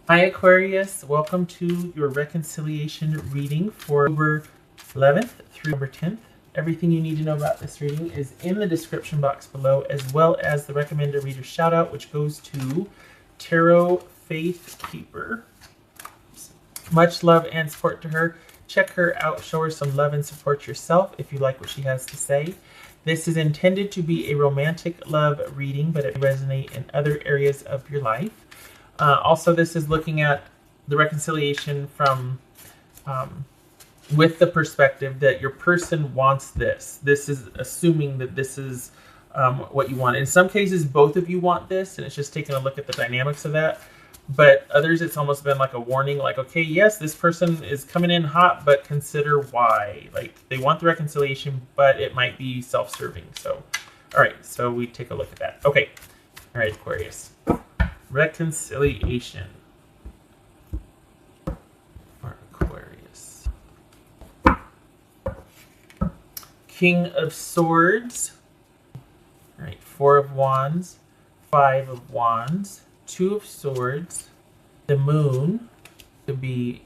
Hi Aquarius, welcome to your reconciliation reading for October 11th through November 10th. Everything you need to know about this reading is in the description box below, as well as the recommended reader shout out, which goes to Tarot Faith Keeper. Much love and support to her. Check her out, show her some love and support yourself if you like what she has to say. This is intended to be a romantic love reading, but it may resonate in other areas of your life. Also, this is looking at the reconciliation from with the perspective that your person wants this. This is assuming that this is what you want. In some cases, both of you want this, and it's just taking a look at the dynamics of that. But others, it's almost been like a warning, like, okay, yes, this person is coming in hot, but consider why. Like, they want the reconciliation, but it might be self-serving. So, all right, so we take a look at that. Okay, all right, Aquarius. Reconciliation for Aquarius. King of Swords. All right, Four of Wands, Five of Wands, Two of Swords, the Moon. Could be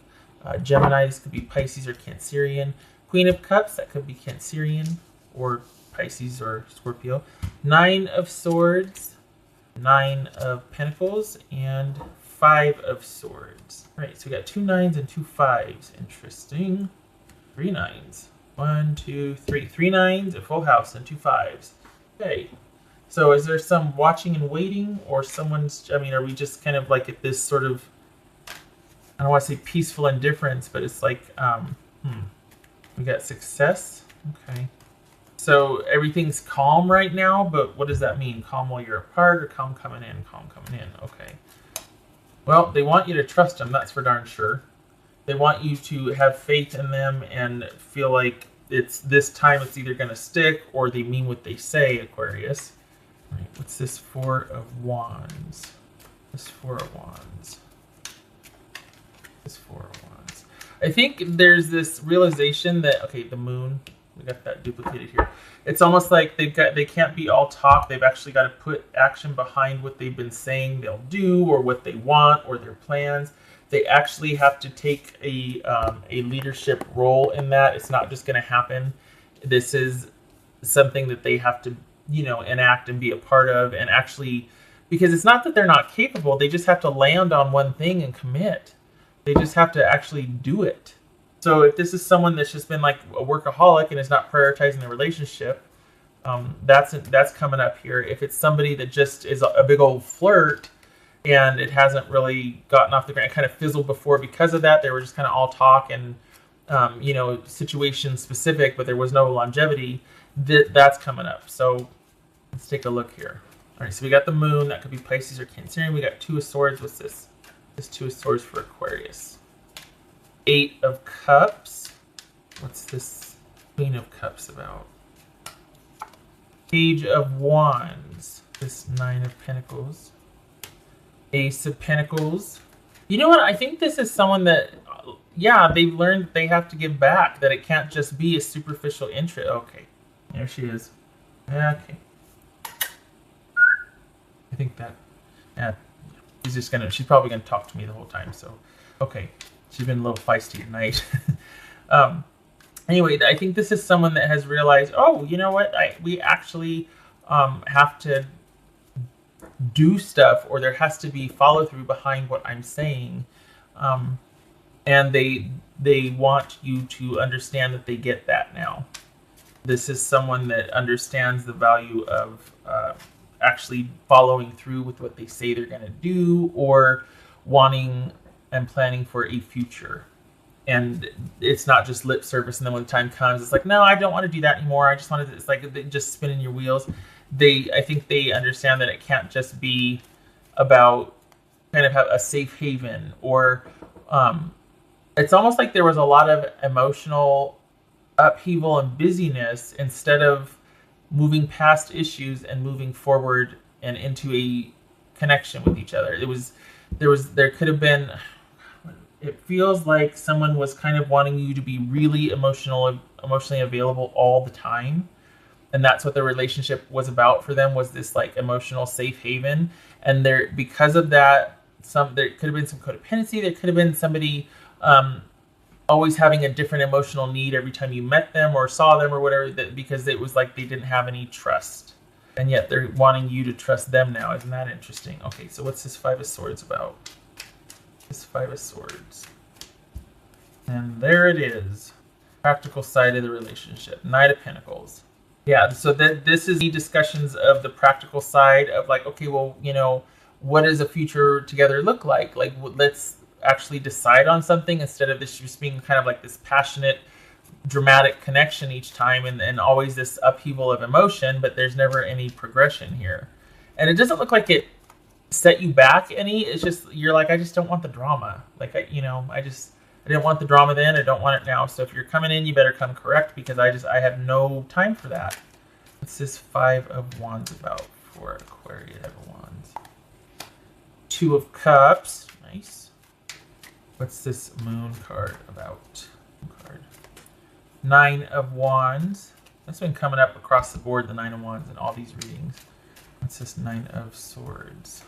Gemini, this could be Pisces or Cancerian. Queen of Cups, that could be Cancerian or Pisces or Scorpio. Nine of Swords, Nine of Pentacles, and Five of Swords. All right, so we got two nines and two fives. Interesting. Three nines. One, two, three. Three nines, a full house, and two fives. Okay. So is there some watching and waiting, or someone's, I mean, are we just kind of like at this sort of, I don't want to say peaceful indifference, but it's like, we got success. Okay. So everything's calm right now, but what does that mean? Calm while you're apart, or calm coming in? Calm coming in. Okay. Well, they want you to trust them, that's for darn sure. They want you to have faith in them and feel like it's this time it's either going to stick or they mean what they say, Aquarius. All right, what's this Four of Wands? This Four of Wands. This Four of Wands. I think there's this realization that, okay, the Moon, we got that duplicated here. It's almost like they can't be all talk. They've actually got to put action behind what they've been saying they'll do, or what they want, or their plans. They actually have to take a leadership role in that. It's not just going to happen. This is something that they have to, enact and be a part of, and actually, because it's not that they're not capable. They just have to land on one thing and commit. They just have to actually do it. So if this is someone that's just been like a workaholic and is not prioritizing the relationship, that's coming up here. If it's somebody that just is a big old flirt and it hasn't really gotten off the ground, it kind of fizzled before because of that. They were just kind of all talk and, situation specific, but there was no longevity. That's coming up. So let's take a look here. All right, so we got the Moon. That could be Pisces or Cancerian. We got Two of Swords. What's this? This Two of Swords for Aquarius. Eight of Cups. What's this Queen of Cups about? Page of Wands. This Nine of Pentacles. Ace of Pentacles. You know what? I think this is someone that, yeah, they've learned they have to give back. That it can't just be a superficial interest. Okay. There she is. Okay. I think that, yeah. She's probably gonna talk to me the whole time, so, okay. She's been a little feisty at night. Anyway, I think this is someone that has realized, oh, you know what? We actually have to do stuff, or there has to be follow through behind what I'm saying. And they want you to understand that they get that now. This is someone that understands the value of actually following through with what they say they're going to do, or wanting and planning for a future. And it's not just lip service, and then when the time comes, it's like, no, I don't want to do that anymore. I just want to, it's like just spinning your wheels. I think they understand that it can't just be about kind of a safe haven, or it's almost like there was a lot of emotional upheaval and busyness instead of moving past issues and moving forward and into a connection with each other. There could have been, it feels like someone was kind of wanting you to be really emotionally available all the time. And that's what the relationship was about for them, was this like emotional safe haven. And because of that, there could have been some codependency. There could have been somebody always having a different emotional need every time you met them or saw them or whatever, because it was like they didn't have any trust. And yet they're wanting you to trust them now. Isn't that interesting? Okay, so what's this Five of Swords about? This Five of Swords. And there it is. Practical side of the relationship. Knight of Pentacles. Yeah, so this is the discussions of the practical side of like, okay, well, you know, what does a future together look like? Like, let's actually decide on something instead of this just being kind of like this passionate, dramatic connection each time and always this upheaval of emotion, but there's never any progression here. And it doesn't look like it set you back any. It's just, you're like, I just don't want the drama. Like, I didn't want the drama then, I don't want it now. So if you're coming in, you better come correct, because I have no time for that. What's this Five of Wands about for Aquarius? Five of Wands. Two of Cups. Nice. What's this Moon card about? Nine of Wands. That's been coming up across the board, the Nine of Wands, in all these readings. What's this Nine of Swords?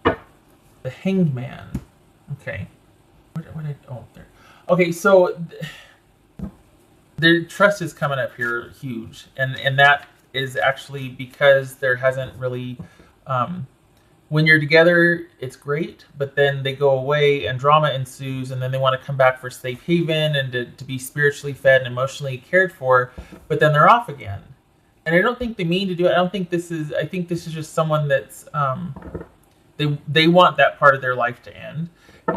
The Hanged Man. Okay. Oh, there. Okay, so their trust is coming up here huge. And that is actually because there hasn't really... when you're together, it's great, but then they go away and drama ensues, and then they want to come back for safe haven and to be spiritually fed and emotionally cared for, but then they're off again. And I don't think they mean to do it. I think this is just someone that's, they want that part of their life to end,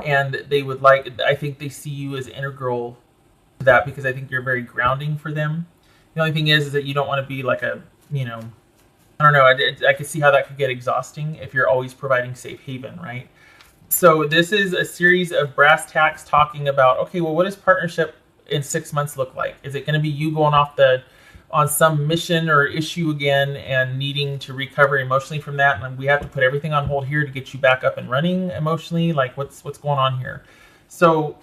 and they would like, I think they see you as integral to that, because I think you're very grounding for them. The only thing is that you don't want to be like a, you know, I don't know, I could see how that could get exhausting if you're always providing safe haven, right? So this is a series of brass tacks talking about, okay, well, what does partnership in 6 months look like? Is it going to be you going off on some mission or issue again and needing to recover emotionally from that? And we have to put everything on hold here to get you back up and running emotionally? Like, what's going on here? So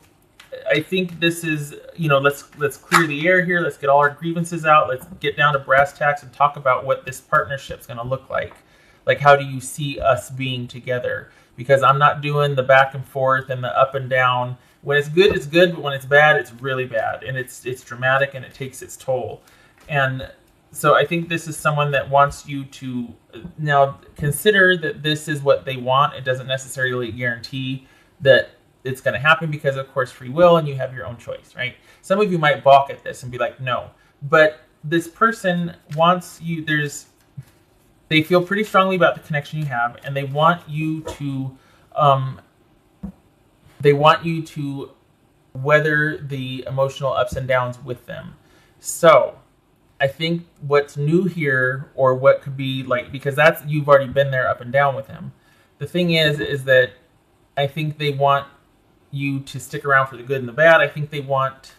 I think this is, you know, let's clear the air here. Let's get all our grievances out. Let's get down to brass tacks and talk about what this partnership's going to look like. Like, how do you see us being together? Because I'm not doing the back and forth and the up and down. When it's good, it's good. But when it's bad, it's really bad. And it's dramatic, and it takes its toll. And so I think this is someone that wants you to now consider that this is what they want. It doesn't necessarily guarantee that it's going to happen, because of course free will, and you have your own choice, right? Some of you might balk at this and be like, no, but this person wants you, they feel pretty strongly about the connection you have, and they want you to weather the emotional ups and downs with them. So I think what's new here, or what could be like, because that's, you've already been there up and down with him. The thing is that I think they want you to stick around for the good and the bad. I think they want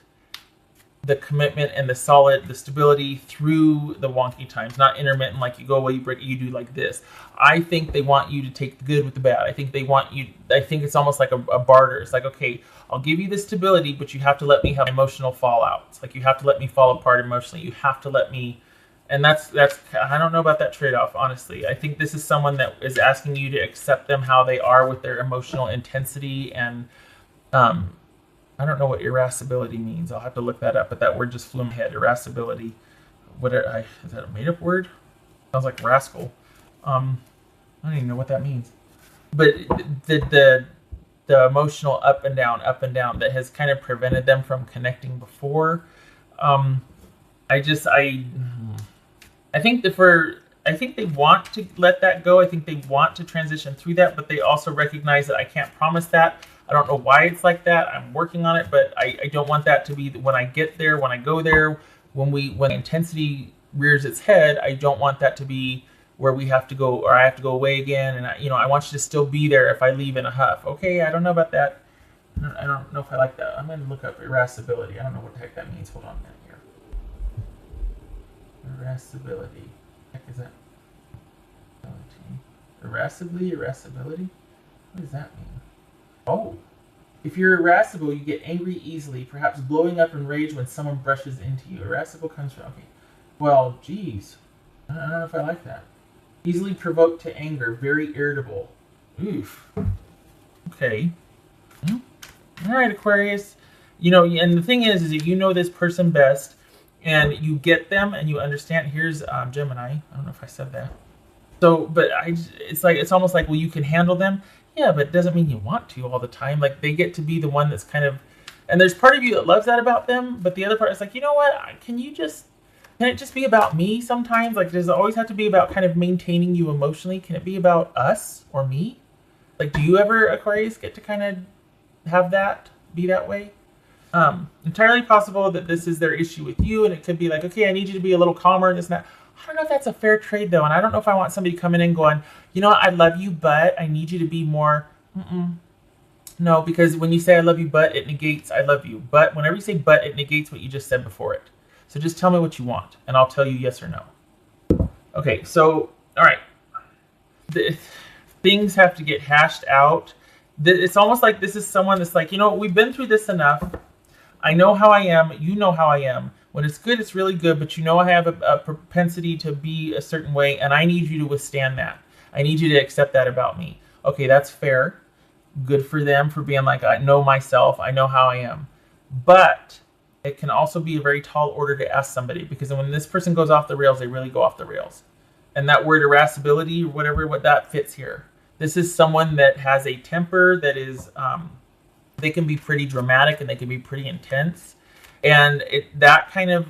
the commitment and the stability through the wonky times, not intermittent, like you go away, you break, you do like this. I think they want you to take the good with the bad. I think it's almost like a barter. It's like, okay, I'll give you the stability, but you have to let me have emotional fallout. It's like, you have to let me fall apart emotionally. You have to let me, and that's, I don't know about that trade-off, honestly. I think this is someone that is asking you to accept them how they are with their emotional intensity, and I don't know what irascibility means. I'll have to look that up, but that word just flew in my head. Irascibility. Is that a made-up word? Sounds like rascal. I don't even know what that means. But the emotional up and down that has kind of prevented them from connecting before. I think they want to let that go. I think they want to transition through that, but they also recognize that I can't promise that. I don't know why it's like that. I'm working on it, but I don't want that to be when I get there, when I go there, when intensity rears its head. I don't want that to be where we have to go, or I have to go away again. And I want you to still be there if I leave in a huff. Okay, I don't know about that. I don't know if I like that. I'm going to look up irascibility. I don't know what the heck that means. Hold on a minute here. Irascibility. What the heck is that? Irascibility? What does that mean? Oh, if you're irascible, you get angry easily, perhaps blowing up in rage when someone brushes into you. Irascible comes from, okay. Well, geez. I don't know if I like that. Easily provoked to anger, very irritable. Oof. Okay. All right, Aquarius. You know, and the thing is that you know this person best, and you get them, and you understand. Here's Gemini. I don't know if I said that. So, but it's like it's almost like, well, you can handle them. Yeah, but it doesn't mean you want to all the time. Like they get to be the one that's kind of, and there's part of you that loves that about them, but the other part is like, you know what? Can it just be about me sometimes? Like, does it always have to be about kind of maintaining you emotionally? Can it be about us or me? Like, do you ever, Aquarius, get to kind of have that be that way? Entirely possible that this is their issue with you, and it could be like, okay, I need you to be a little calmer and this and that. I don't know if that's a fair trade though, and I don't know if I want somebody coming in going, you know what, I love you, but I need you to be more. No, because when you say I love you, but it negates I love you. But whenever you say but, it negates what you just said before it. So just tell me what you want, and I'll tell you yes or no. Okay, so all right, things have to get hashed out. It's almost like this is someone that's like, you know, we've been through this enough. I know how I am. You know how I am. When it's good, it's really good, but you know I have a propensity to be a certain way, and I need you to withstand that. I need you to accept that about me. Okay, that's fair. Good for them for being like, I know myself. I know how I am. But it can also be a very tall order to ask somebody, because when this person goes off the rails, they really go off the rails. And that word irascibility, or whatever, what that fits here. This is someone that has a temper that is, they can be pretty dramatic and they can be pretty intense. And that kind of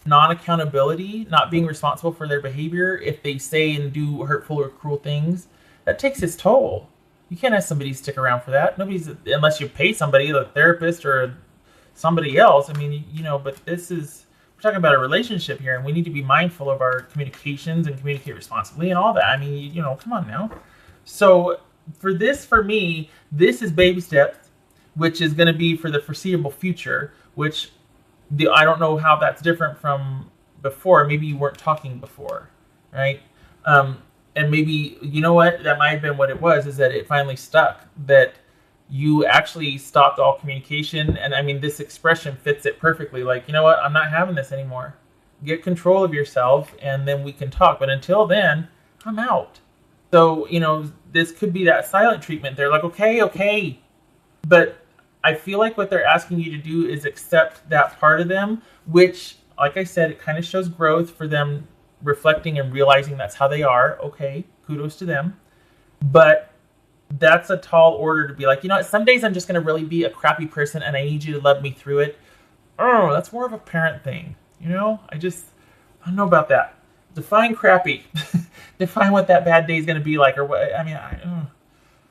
non-accountability, not being responsible for their behavior, if they say and do hurtful or cruel things, that takes its toll. You can't have somebody stick around for that. Unless you pay somebody, a therapist or somebody else. I mean, you know, but we're talking about a relationship here, and we need to be mindful of our communications and communicate responsibly and all that. I mean, you know, come on now. So for me, this is baby steps, which is going to be for the foreseeable future, which I don't know how that's different from before. Maybe you weren't talking before, right? And maybe, you know what, that might have been what it was, is that it finally stuck, that you actually stopped all communication. And I mean, this expression fits it perfectly. Like, you know what, I'm not having this anymore. Get control of yourself, and then we can talk. But until then, I'm out. So, you know, this could be that silent treatment. They're like, okay. But I feel like what they're asking you to do is accept that part of them, which, like I said, it kind of shows growth for them, reflecting and realizing that's how they are. Okay, kudos to them. But that's a tall order to be like, you know what, some days I'm just going to really be a crappy person and I need you to love me through it. Oh, that's more of a parent thing. You know, I don't know about that. Define crappy. Define what that bad day is going to be like, or what. I mean, I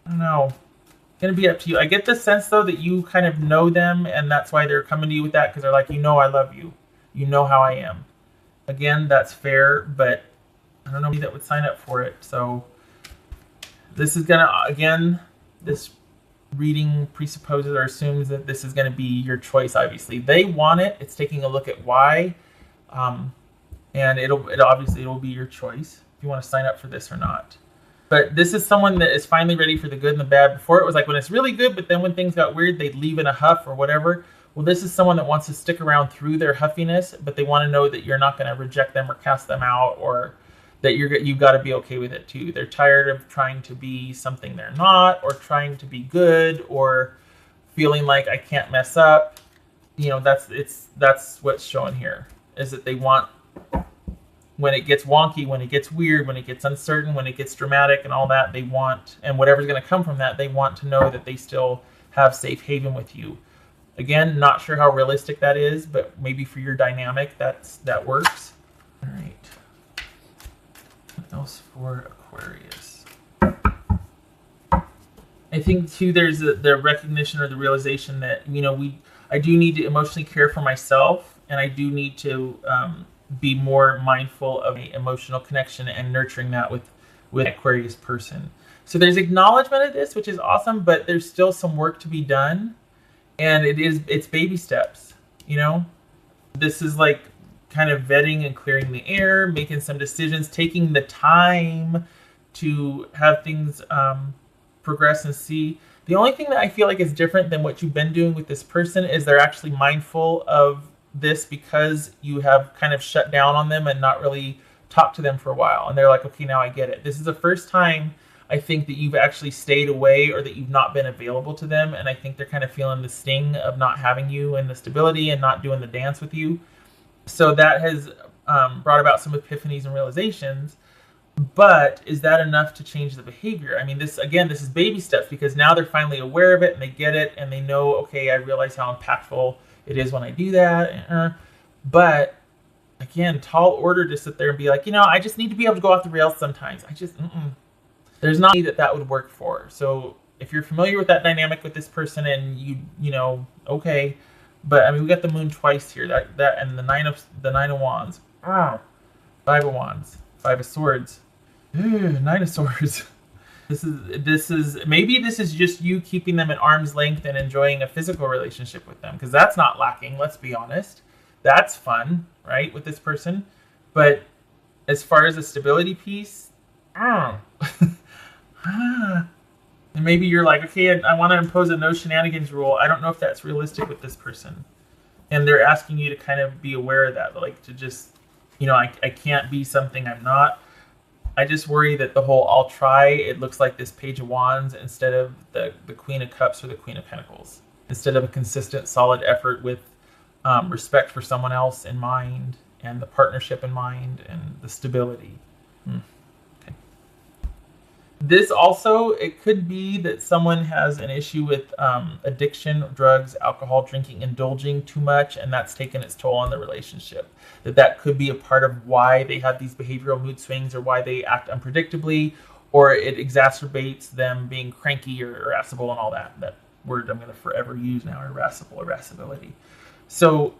don't know. It's going to be up to you. I get the sense, though, that you kind of know them, and that's why they're coming to you with that, because they're like, you know I love you. You know how I am. Again, that's fair, but I don't know who that would sign up for it. So this is going to, again, this reading presupposes or assumes that this is going to be your choice, obviously. They want it. It's taking a look at why, and it'll be your choice if you want to sign up for this or not. But this is someone that is finally ready for the good and the bad. Before it was like when it's really good, but then when things got weird, they'd leave in a huff or whatever. Well, this is someone that wants to stick around through their huffiness, but they want to know that you're not going to reject them or cast them out, or that you've got to be okay with it too. They're tired of trying to be something they're not, or trying to be good, or feeling like I can't mess up. You know, that's what's showing here, is that they want, when it gets wonky, when it gets weird, when it gets uncertain, when it gets dramatic and all that, they want, and whatever's going to come from that, they want to know that they still have safe haven with you. Again, not sure how realistic that is, but maybe for your dynamic, that works. All right. What else for Aquarius? I think too, there's the recognition or the realization that, you know, I do need to emotionally care for myself, and I do need to be more mindful of the emotional connection and nurturing that with Aquarius person. So there's acknowledgement of this, which is awesome, but there's still some work to be done. And it's baby steps, you know? This is like kind of vetting and clearing the air, making some decisions, taking the time to have things progress and see. The only thing that I feel like is different than what you've been doing with this person is they're actually mindful of this because you have kind of shut down on them and not really talked to them for a while. And they're like, okay, now I get it. This is the first time I think that you've actually stayed away or that you've not been available to them. And I think they're kind of feeling the sting of not having you and the stability and not doing the dance with you. So that has brought about some epiphanies and realizations. But is that enough to change the behavior? I mean, this is baby steps, because now they're finally aware of it and they get it and they know, okay, I realize how impactful it is when I do that. But again, tall order to sit there and be like, I just need to be able to go off the rails sometimes. There's not that would work for. So if you're familiar with that dynamic with this person and okay. But I mean, we got the moon twice here. That and the nine of wands. 5 of wands. 5 of swords. 9 of swords. This is just you keeping them at arm's length and enjoying a physical relationship with them, because that's not lacking. Let's be honest. That's fun, right, with this person. But as far as the stability piece, and maybe you're like, okay, I want to impose a no shenanigans rule. I don't know if that's realistic with this person. And they're asking you to kind of be aware of that, like to just, I can't be something I'm not. I just worry that the whole I'll try, it looks like this Page of Wands instead of the Queen of Cups or the Queen of Pentacles. Instead of a consistent, solid effort with respect for someone else in mind and the partnership in mind and the stability. Okay. This also, it could be that someone has an issue with addiction, drugs, alcohol, drinking, indulging too much, and that's taken its toll on the relationship. That could be a part of why they have these behavioral mood swings or why they act unpredictably, or it exacerbates them being cranky or irascible and all that. That word I'm going to forever use now, irascibility. So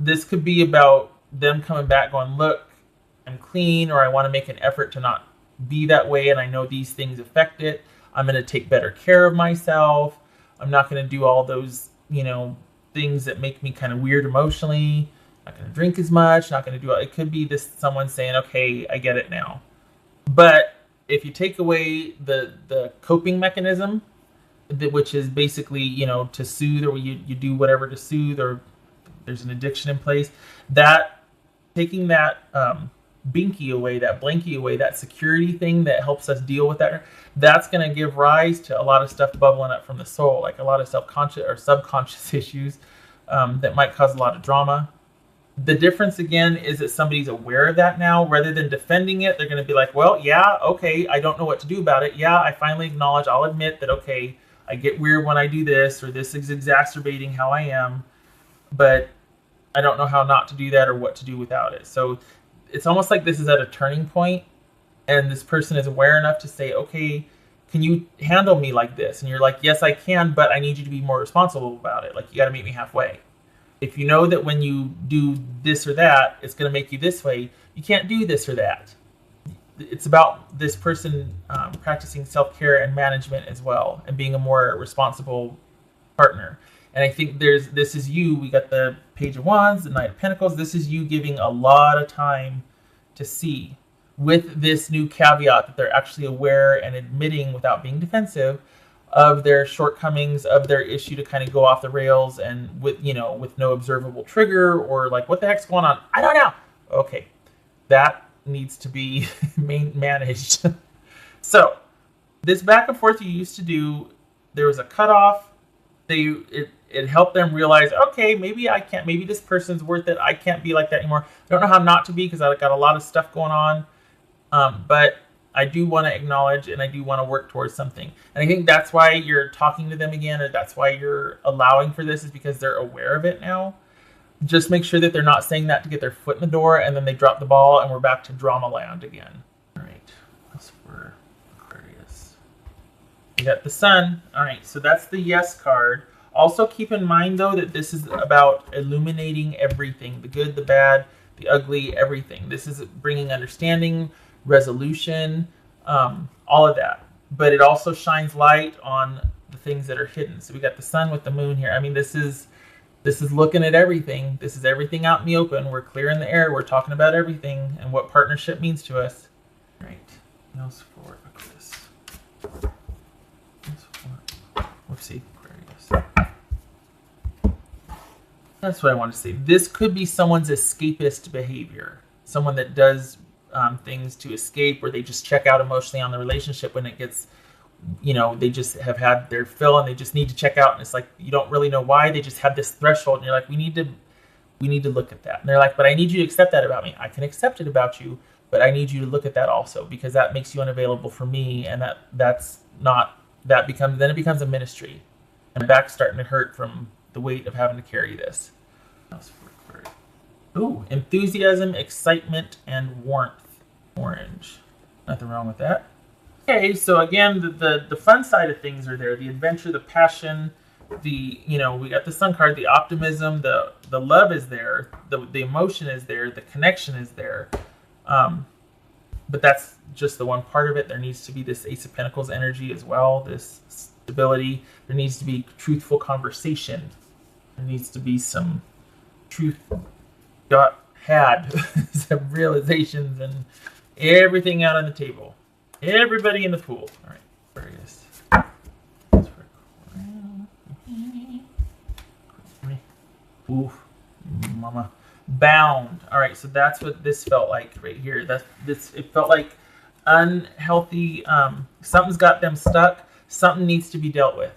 this could be about them coming back going, look, I'm clean, or I want to make an effort to not be that way, and I know these things affect it. I'm going to take better care of myself. I'm not going to do all those, things that make me kind of weird emotionally. Not going to drink as much, not going to do it. It could be this someone saying, okay, I get it now. But if you take away the coping mechanism, which is basically, to soothe, or you do whatever to soothe, or there's an addiction in place, that taking that binky away, that blankie away, that security thing that helps us deal with that, that's going to give rise to a lot of stuff bubbling up from the soul, like a lot of self-conscious or subconscious issues that might cause a lot of drama. The difference, again, is that somebody's aware of that now. Rather than defending it, they're going to be like, well, yeah, okay, I don't know what to do about it. Yeah, I finally acknowledge, I'll admit that, okay, I get weird when I do this, or this is exacerbating how I am, but I don't know how not to do that or what to do without it. So it's almost like this is at a turning point, and this person is aware enough to say, okay, can you handle me like this? And you're like, yes, I can, but I need you to be more responsible about it. Like, you got to meet me halfway. If you know that when you do this or that, it's going to make you this way, you can't do this or that. It's about this person practicing self-care and management as well, and being a more responsible partner. And I think this is you. We got the Page of Wands, the Knight of Pentacles. This is you giving a lot of time to see, with this new caveat that they're actually aware and admitting without being defensive of their shortcomings, of their issue to kind of go off the rails, and with no observable trigger, or like, what the heck's going on? I don't know. Okay, that needs to be managed. So this back and forth you used to do, there was a cutoff. It helped them realize, okay, maybe I can't, maybe this person's worth it. I can't be like that anymore. I don't know how not to be, because I've got a lot of stuff going on. But I do want to acknowledge, and I do want to work towards something. And I think that's why you're talking to them again, or that's why you're allowing for this, is because they're aware of it now. Just make sure that they're not saying that to get their foot in the door, and then they drop the ball, and we're back to drama land again. All right, that's for Aquarius. You got the Sun. All right, so that's the yes card. Also keep in mind, though, that this is about illuminating everything, the good, the bad, the ugly, everything. This is bringing understanding, resolution, all of that. But it also shines light on the things that are hidden. So we got the Sun with the Moon here. I mean, this is looking at everything. This is everything out in the open. We're clear in the air. We're talking about everything and what partnership means to us. All right. What else for Aquarius? Whoopsie. Aquarius. That's what I want to say. This could be someone's escapist behavior. Someone that does things to escape, or they just check out emotionally on the relationship when it gets, they just have had their fill and they just need to check out. And it's like, you don't really know why. They just have this threshold, and you're like, we need to look at that. And they're like, but I need you to accept that about me. I can accept it about you, but I need you to look at that also, because that makes you unavailable for me, and then it becomes a ministry, and my back's starting to hurt from the weight of having to carry this. Ooh, enthusiasm, excitement, and warmth. Orange. Nothing wrong with that. Okay, so again, the fun side of things are there. The adventure, the passion, we got the sun card, the optimism, the love is there, the emotion is there, the connection is there. But that's just the one part of it. There needs to be this Ace of Pentacles energy as well, this stability. There needs to be truthful conversation. There needs to be some truth had some realizations and everything out on the table. Everybody in the pool. All right, Aquarius. Ooh, mama. Bound. All right, so that's what this felt like right here. It felt like unhealthy. Something's got them stuck. Something needs to be dealt with.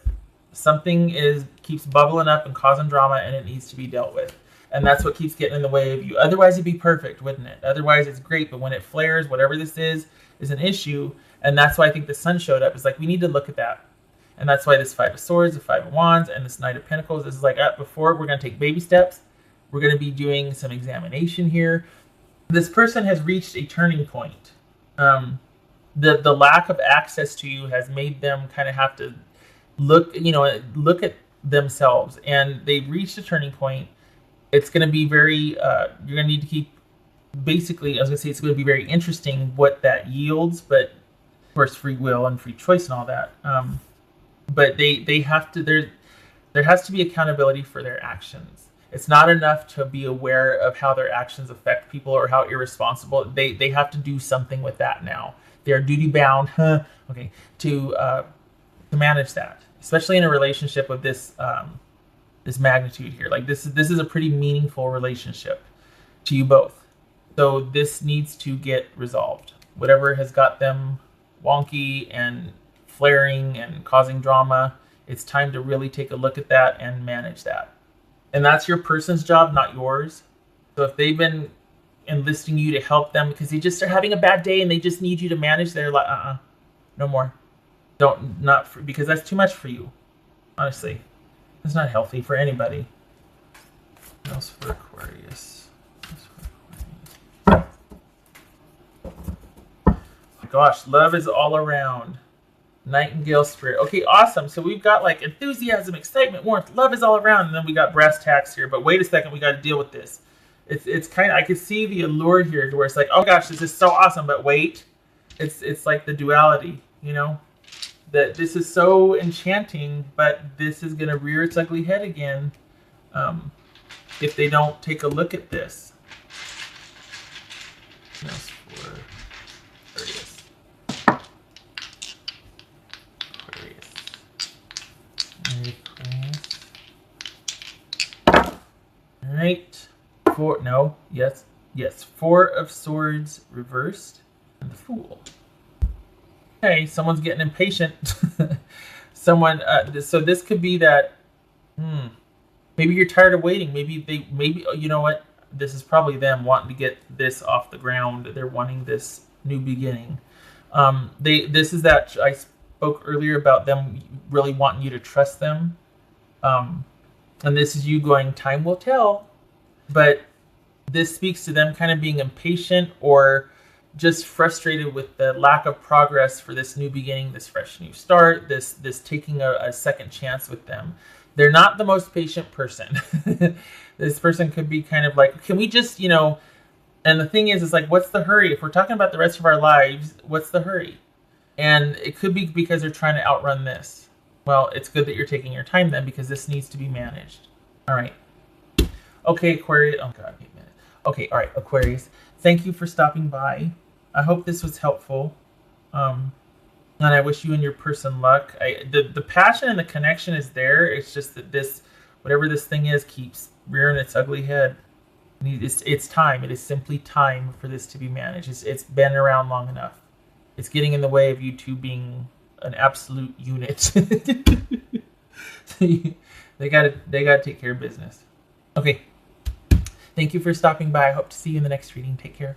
Something keeps bubbling up and causing drama, and it needs to be dealt with. And that's what keeps getting in the way of you. Otherwise, it'd be perfect, wouldn't it? Otherwise, it's great. But when it flares, whatever this is an issue. And that's why I think the sun showed up. It's like, we need to look at that. And that's why this Five of Swords, the Five of Wands, and this Knight of Pentacles, this is like, before we're going to take baby steps. We're going to be doing some examination here. This person has reached a turning point. The lack of access to you has made them kind of have to look at themselves. And they've reached a turning point. It's going to be very, you're going to need to keep, basically, I was going to say it's going to be very interesting what that yields, but of course free will and free choice and all that. But they have to, there has to be accountability for their actions. It's not enough to be aware of how their actions affect people or how irresponsible. They have to do something with that now. They are duty bound, to manage that, especially in a relationship with this magnitude here. Like this is a pretty meaningful relationship to you both. So this needs to get resolved. Whatever has got them wonky and flaring and causing drama, it's time to really take a look at that and manage that. And that's your person's job, not yours. So if they've been enlisting you to help them because they just are having a bad day and they just need you to manage their life, no more. Because that's too much for you. Honestly, it's not healthy for anybody. What else for Aquarius? Oh my gosh, love is all around. Nightingale spirit. Okay, awesome. So we've got like enthusiasm, excitement, warmth, love is all around, and then we got brass tacks here. But wait a second, we got to deal with this. It's kind of, I could see the allure here to where it's like, oh gosh, this is so awesome. But wait, it's like the duality, that this is so enchanting, but this is going to rear its ugly head again if they don't take a look at this. Right. Four of Swords reversed and the Fool. Okay, someone's getting impatient. So this could be that. Maybe you're tired of waiting. Maybe you know what? This is probably them wanting to get this off the ground. They're wanting this new beginning. This is that I spoke earlier about them really wanting you to trust them. And this is you going, time will tell. But this speaks to them kind of being impatient or just frustrated with the lack of progress for this new beginning, this fresh new start, this taking a second chance with them. They're not the most patient person. This person could be kind of like, can we just, and the thing is like, what's the hurry? If we're talking about the rest of our lives, what's the hurry? And it could be because they're trying to outrun this. Well, it's good that you're taking your time then, because this needs to be managed. All right. Okay, Aquarius. Oh, God, 8 minutes. Okay, all right, Aquarius. Thank you for stopping by. I hope this was helpful. And I wish you and your person luck. The passion and the connection is there. It's just that whatever this thing is, keeps rearing its ugly head. It's time. It is simply time for this to be managed. It's been around long enough. It's getting in the way of you two being an absolute unit. They gotta take care of business. Okay. Thank you for stopping by. I hope to see you in the next reading. Take care.